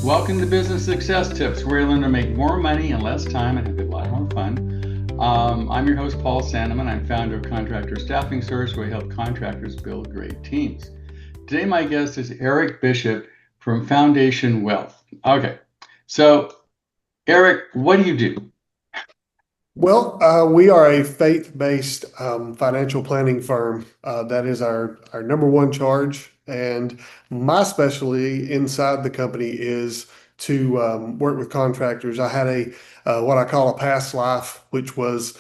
Welcome to Business Success Tips, where you learn to make more money in less time and have a lot more fun. I'm your host, Paul Sanneman. I'm founder of Contractor Staffing Source, where we help contractors build great teams. Today, my guest is 𝘃𝗿𝗍𝘆 from Foundation Wealth. Okay, so Eric, what do you do? Well, we are a faith-based financial planning firm. That is our number one charge. And my specialty inside the company is to work with contractors. I had what I call a past life, which was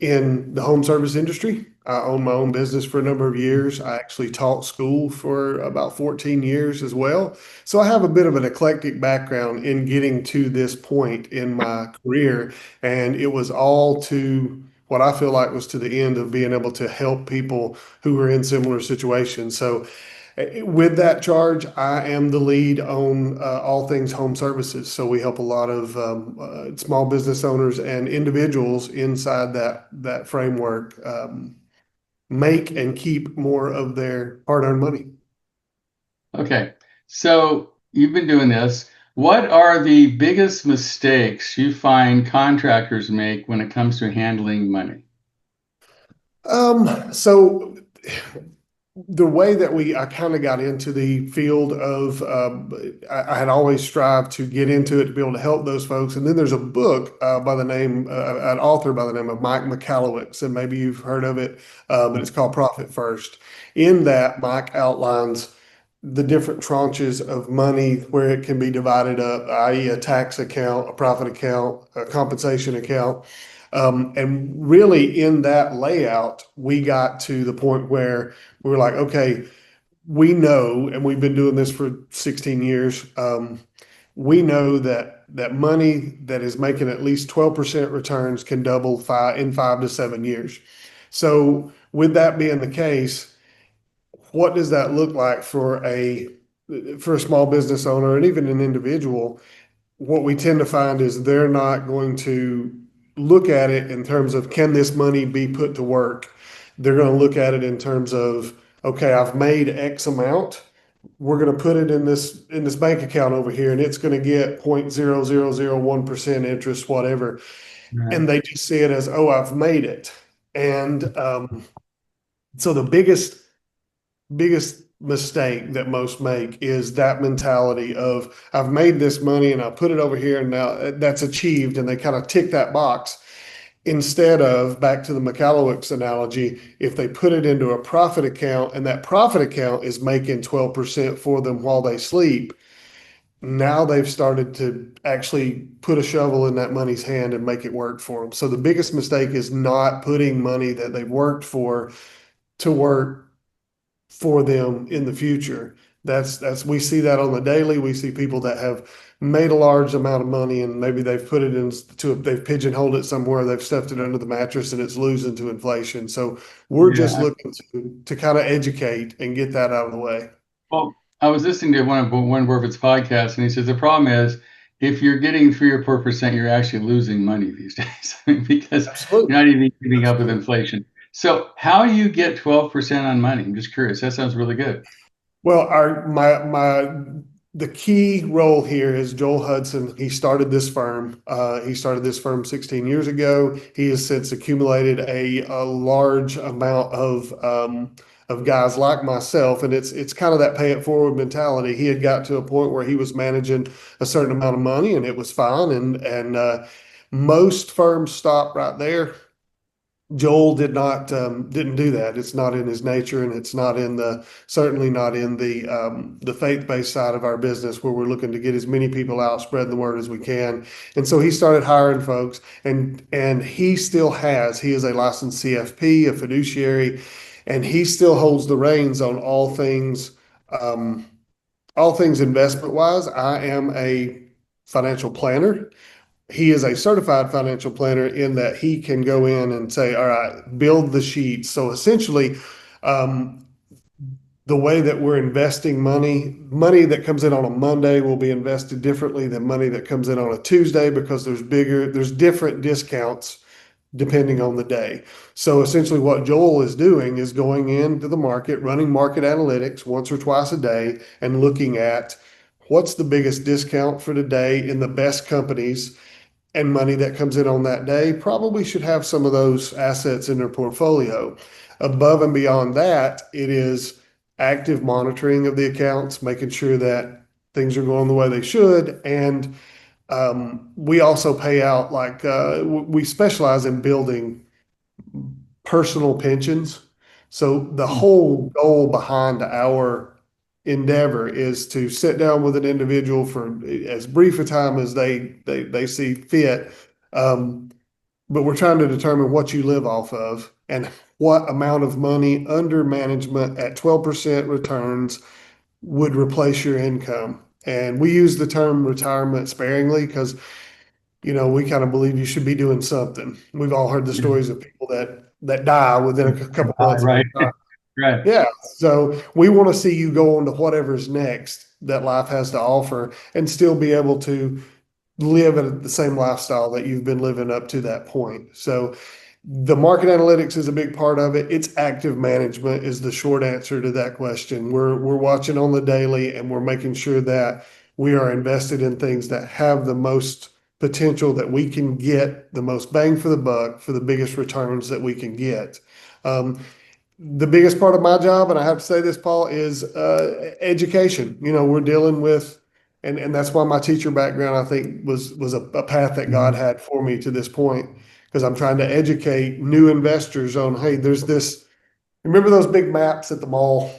in the home service industry. I owned my own business for a number of years. I actually taught school for about 14 years as well. So I have a bit of an eclectic background in getting to this point in my career. And it was all to what I feel like was to the end of being able to help people who were in similar situations. So with that charge, I am the lead on all things home services. So we help a lot of small business owners and individuals inside that framework make and keep more of their hard-earned money. Okay, so you've been doing this. What are the biggest mistakes you find contractors make when it comes to handling money? So the way that I kind of got into the field of, I had always strived to get into it to be able to help those folks. And then there's a book by the name, an author by the name of 𝘃𝗿𝗍𝘆𝗆, and maybe you've heard of it, but it's called Profit First. In that, Mike outlines the different tranches of money where it can be divided up, i.e. a tax account, a profit account, a compensation account. And really in that layout, we got to the point where we were like, okay, we know, and we've been doing this for 16 years. We know that money that is making at least 12% returns can double in 5 to 7 years. So with that being the case, what does that look like for a small business owner and even an individual? What we tend to find is they're not going to look at it in terms of, can this money be put to work? They're going to look at it in terms of, okay, I've made X amount. We're going to put it in this bank account over here, and it's going to get 0.0001% interest, whatever. Right. And they just see it as, oh, I've made it. And so the biggest mistake that most make is that mentality of, I've made this money and I put it over here and now that's achieved, and they kind of tick that box. Instead of, back to the 𝘃𝗿𝗍𝘆 analogy, if they put it into a profit account and that profit account is making 12% for them while they sleep, now they've started to actually put a shovel in that money's hand and make it work for them. So the biggest mistake is not putting money that they've worked for to work for them in the future. We see that on the daily. We see people that have made a large amount of money and maybe they've put it they've pigeonholed it somewhere, they've stuffed it under the mattress, and it's losing to inflation. So we're just looking to kind of educate and get that out of the way. Well, I was listening to one of Warren Buffett's podcasts, and he says the problem is if you're getting 3 or 4%, you're actually losing money these days. Because Absolutely. you're not even keeping up with inflation. So how do you get 12% on money? I'm just curious. That sounds really good. Well, the key role here is Joel Hudson. He started this firm. He started this firm 16 years ago. He has since accumulated a large amount of guys like myself, and it's kind of that pay it forward mentality. He had got to a point where he was managing a certain amount of money, and it was fine. And most firms stop right there. Joel didn't do that. It's not in his nature, and it's not certainly not in the faith-based side of our business, where we're looking to get as many people out, spreading the word as we can. And so he started hiring folks, and he is a licensed CFP, a fiduciary, and he still holds the reins on all things investment wise. I am a financial planner. He is a certified financial planner in that he can go in and say, all right, build the sheets. So essentially, the way that we're investing money that comes in on a Monday will be invested differently than money that comes in on a Tuesday, because there's different discounts depending on the day. So essentially what Joel is doing is going into the market, running market analytics once or twice a day, and looking at what's the biggest discount for today in the best companies, and money that comes in on that day probably should have some of those assets in their portfolio. Above and beyond that, it is active monitoring of the accounts, making sure that things are going the way they should. And we also pay out we specialize in building personal pensions. So the whole goal behind our endeavor is to sit down with an individual for as brief a time as they see fit. But we're trying to determine what you live off of and what amount of money under management at 12% returns would replace your income. And we use the term retirement sparingly because, we kind of believe you should be doing something. We've all heard the stories of people that die within a couple months. Right. Right. Yeah. So we want to see you go on to whatever's next that life has to offer and still be able to live at the same lifestyle that you've been living up to that point. So the market analytics is a big part of it. It's active management is the short answer to that question. We're watching on the daily, and we're making sure that we are invested in things that have the most potential, that we can get the most bang for the buck for the biggest returns that we can get. The biggest part of my job, and I have to say this, Paul, is education. We're dealing with, and that's why my teacher background, I think, was a path that God had for me to this point, because I'm trying to educate new investors on, hey, there's this. Remember those big maps at the mall?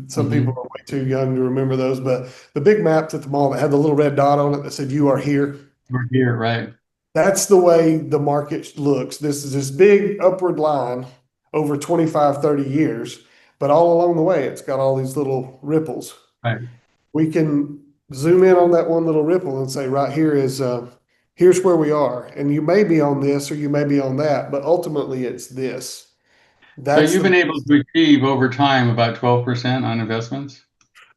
Some people are way too young to remember those, but the big maps at the mall that had the little red dot on it that said, "You are here." We're here, right? That's the way the market looks. This is this big upward line over 25, 30 years, but all along the way, it's got all these little ripples. Right. We can zoom in on that one little ripple and say, right here is, here's where we are. And you may be on this or you may be on that, but ultimately it's this. So you've been able to achieve over time about 12% on investments?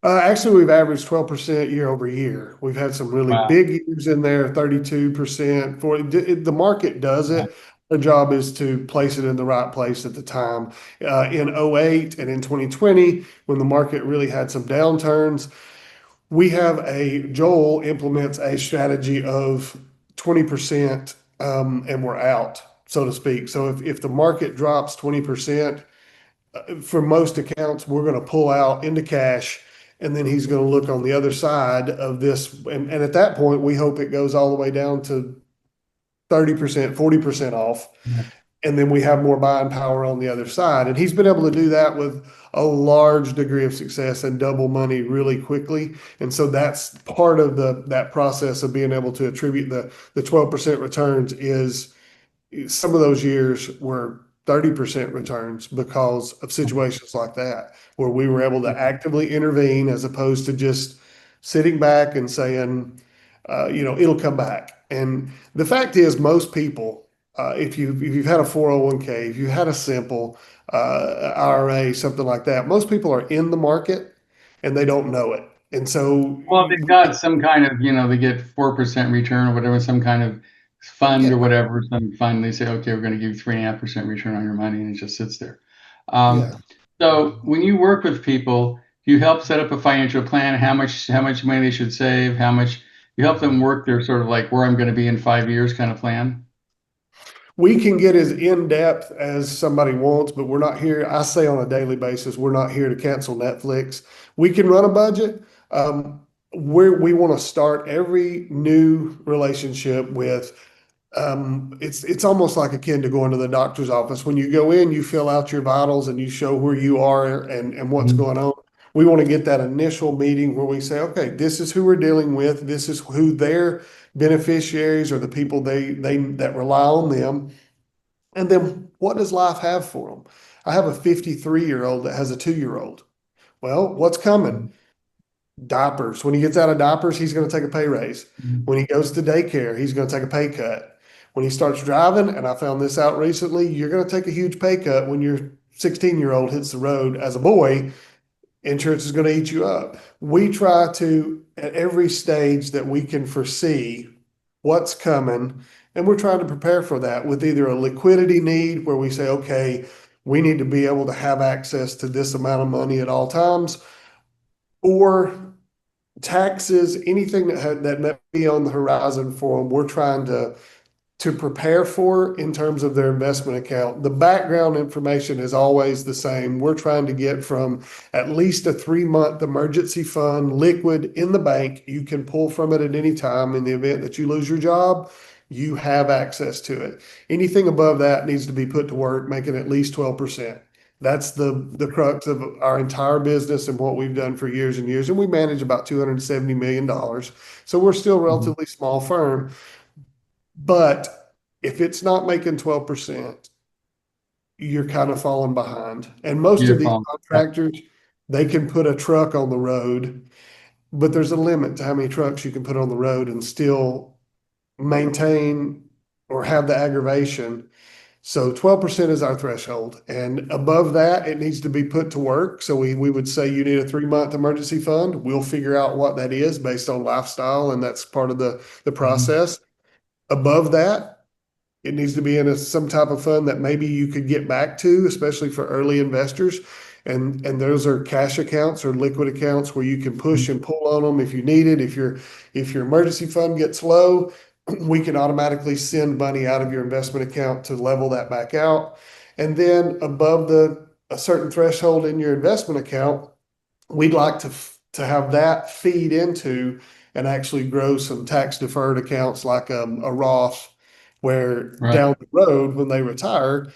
Actually, we've averaged 12% year over year. We've had some really big years in there, 32%. The market does it. Our job is to place it in the right place at the time. In '08 and in 2020, when the market really had some downturns, Joel implements a strategy of 20%, and we're out, so to speak. So if the market drops 20%, for most accounts, we're going to pull out into cash, and then he's going to look on the other side of this. And at that point, we hope it goes all the way down to 30%, 40% off. And then we have more buying power on the other side. And he's been able to do that with a large degree of success and double money really quickly. And so that's part of that process of being able to attribute the 12% returns. Is some of those years were 30% returns because of situations like that, where we were able to actively intervene as opposed to just sitting back and saying, it'll come back. And the fact is, most people, if you've had a 401k, if you had a simple IRA, something like that, most people are in the market and they don't know it. And so, well, they've got some kind of, they get 4% return or whatever, some kind of fund or whatever, some fund. They say, okay, we're going to give you 3.5% return on your money, and it just sits there. So when you work with people, you help set up a financial plan, how much money they should save, you help them work their sort of like where I'm going to be in 5 years kind of plan. We can get as in-depth as somebody wants, but we're not here. I say on a daily basis, we're not here to cancel Netflix. We can run a budget. We want to start every new relationship with, it's almost like akin to going to the doctor's office. When you go in, you fill out your vitals and you show where you are and what's going on. We want to get that initial meeting where we say, okay, this is who we're dealing with. This is who their beneficiaries or the people that rely on them. And then what does life have for them? I have a 53-year-old that has a 2-year-old. Well, what's coming? Diapers. When he gets out of diapers, he's going to take a pay raise. When he goes to daycare, he's going to take a pay cut. When he starts driving, and I found this out recently, you're going to take a huge pay cut when your 16-year-old hits the road as a boy. Insurance is going to eat you up. We try to, at every stage that we can foresee what's coming, and we're trying to prepare for that with either a liquidity need where we say, okay, we need to be able to have access to this amount of money at all times, or taxes, anything that may be on the horizon for them, we're trying to prepare for in terms of their investment account. The background information is always the same. We're trying to get from at least a 3-month emergency fund liquid in the bank. You can pull from it at any time in the event that you lose your job. You have access to it. Anything above that needs to be put to work, making at least 12%. That's the crux of our entire business and what we've done for years and years. And we manage about $270 million. So we're still a relatively small firm. But if it's not making 12%, you're kind of falling behind. And most of You're these fine. contractors, they can put a truck on the road, but there's a limit to how many trucks you can put on the road and still maintain or have the aggravation. So 12% is our threshold. And above that, it needs to be put to work. So we would say you need a 3-month emergency fund. We'll figure out what that is based on lifestyle, and that's part of the process. Above that, it needs to be in some type of fund that maybe you could get back to, especially for early investors. And those are cash accounts or liquid accounts where you can push and pull on them if you need it. If your emergency fund gets low, we can automatically send money out of your investment account to level that back out. And then above a certain threshold in your investment account, we'd like to have that feed into and actually grow some tax deferred accounts like a Roth, where Right. down the road when they retire,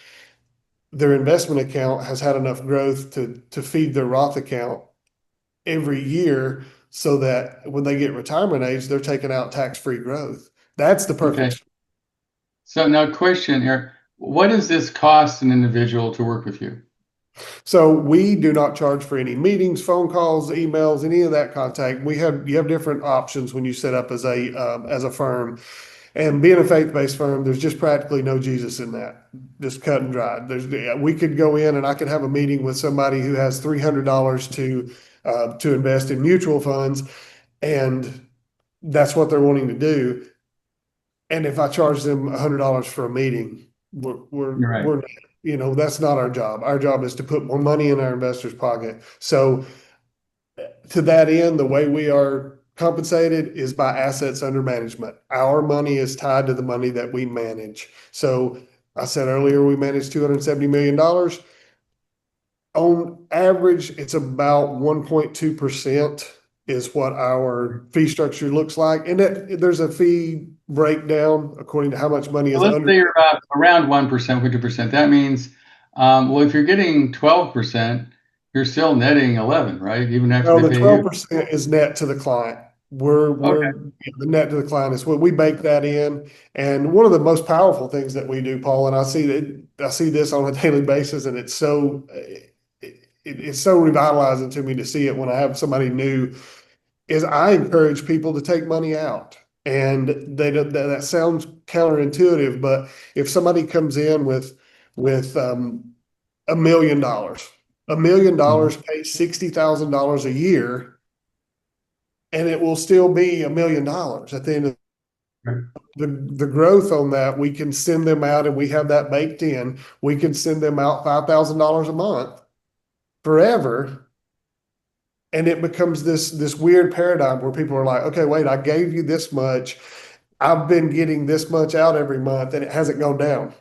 their investment account has had enough growth to feed their Roth account every year, so that when they get retirement age, they're taking out tax-free growth. That's the Okay. perfect. So now question here, what does this cost an individual to work with you? So we do not charge for any meetings, phone calls, emails, any of that contact. You have different options when you set up as a firm. And being a faith-based firm, there's just practically no Jesus in that. Just cut and dried. We could go in and I could have a meeting with somebody who has $300 to invest in mutual funds, and that's what they're wanting to do. And if I charge them $100 for a meeting, Right. we're that's not our job. Our job is to put more money in our investors' pocket. So to that end, the way we are compensated is by assets under management. Our money is tied to the money that we manage. So I said earlier, we manage $270 million. On average, it's about 1.2% is what our fee structure looks like. And there's a fee breakdown according to how much money is Let's under. say you're about around 1%, 50%. That means, well, if you're getting 12%, you're still netting 11, right? Even after No, they the pay you. 12% is net to the client. We're Okay. the net to the client is what we bake that in. And one of the most powerful things that we do, Paul, and I see this on a daily basis, and it's so revitalizing to me to see it when I have somebody new, is I encourage people to take money out. And that sounds counterintuitive, but if somebody comes in with $1 million, $1 million pays $60,000 a year, and it will still be $1 million at the end of Right. the growth on that. We can send them out, and we have that baked in. We can send them out $5,000 a month forever. And it becomes this weird paradigm where people are like, okay, wait, I gave you this much. I've been getting this much out every month and it hasn't gone down.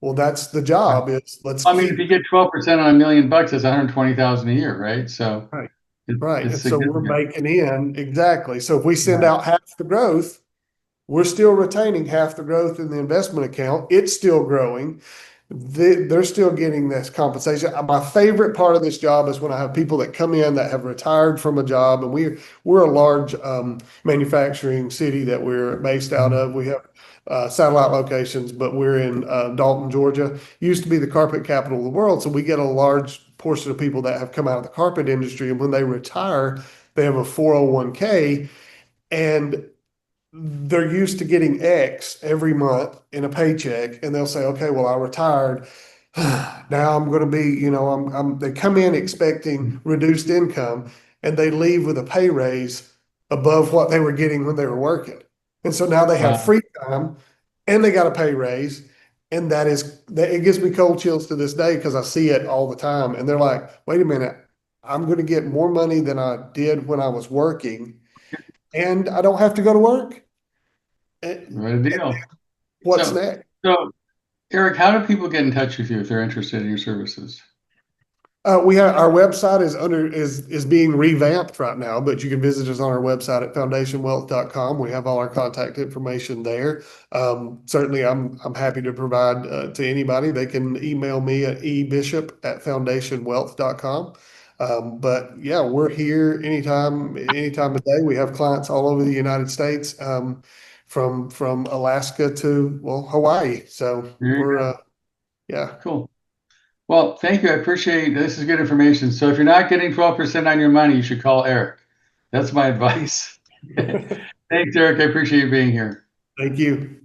Well, that's the job, is let's I mean, if keep. you get 12% on $1 million, that's 120,000 a year, right? So Right. Right. it's And so we're significant. making in exactly. So if we send Right. out half the growth, we're still retaining half the growth in the investment account. It's still growing. They're still getting this compensation. My favorite part of this job is when I have people that come in that have retired from a job, and we're a large manufacturing city that we're based out of. We have satellite locations, but we're in Dalton, Georgia. Used to be the carpet capital of the world, so we get a large portion of people that have come out of the carpet industry, and when they retire, they have a 401k, and they're used to getting X every month in a paycheck, and they'll say, okay, well, I retired. Now I'm going to be, they come in expecting reduced income, and they leave with a pay raise above what they were getting when they were working. And so now they have Wow. free time and they got a pay raise. And it gives me cold chills to this day, because I see it all the time. And they're like, wait a minute, I'm going to get more money than I did when I was working. and I don't have to go to work. What a deal. What's So, next? so Eric, how do people get in touch with you if they're interested in your services? We have our website is being revamped right now, but you can visit us on our website at foundationwealth.com. We have all our contact information there. Certainly, I'm happy to provide to anybody. They can email me at ebishop@foundationwealth.com. But yeah, we're here any time of day. We have clients all over the United States, from Alaska to Hawaii. So There you we're go. yeah. Cool. Well, thank you. I appreciate this is good information. So if you're not getting 12% on your money, you should call Eric. That's my advice. Thanks, Eric. I appreciate you being here. Thank you.